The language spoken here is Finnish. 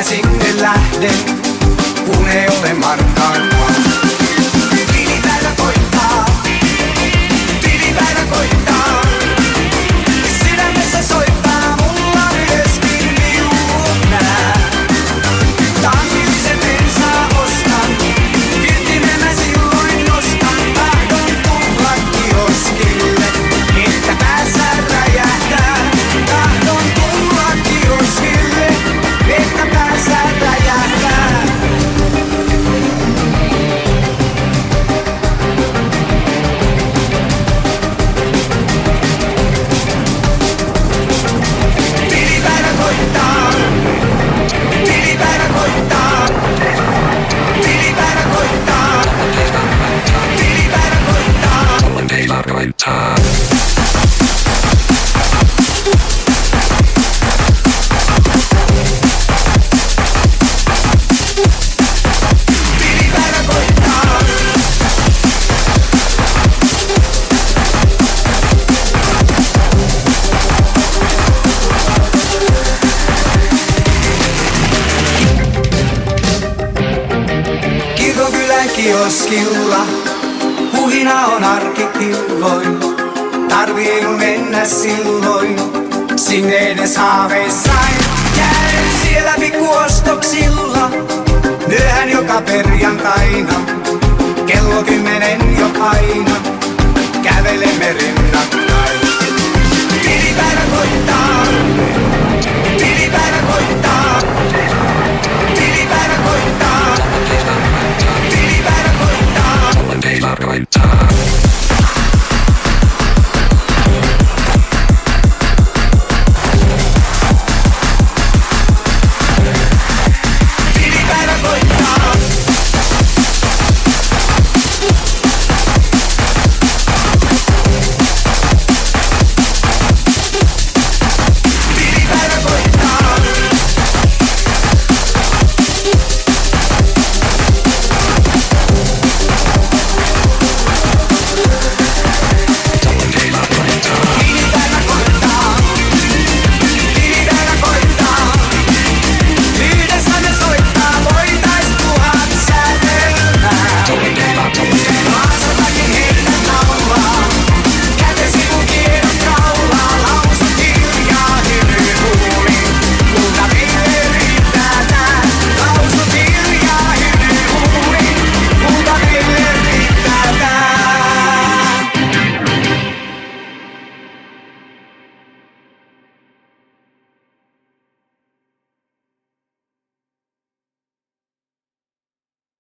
sinne lähden, kun ei ole markkaakaan. Tilipäivä koittaa, tilipäivä koittaa. Sydämessä soittaa mulla myöskin viulunpää. Tankillisen bensaa ostan, kyltimen mä silloin nostan. Tahdon tulla kioskille, että päässä räjähtää. Tahdon tulla kioskille, että päässä räjähtää. Tilipäivä koittaa, tilipäivä koittaa, tilipäivä koittaa, tilipäivä koittaa. Teillä koittaa. Tilipäivä koittaa. Kirkokylän kioskilla huhina on arkilloin. Tarvii mun mennä silloin sinne edes haaveissain. Käyn siellä pikkuostoksilla myöhään joka perjantaina. Kello 10 jo aina kävelemme rinnakkain. Tilipäivä koittaa, tilipäivä koittaa, tilipäivä koittaa, tilipäivä koittaa. Teillä koittaa.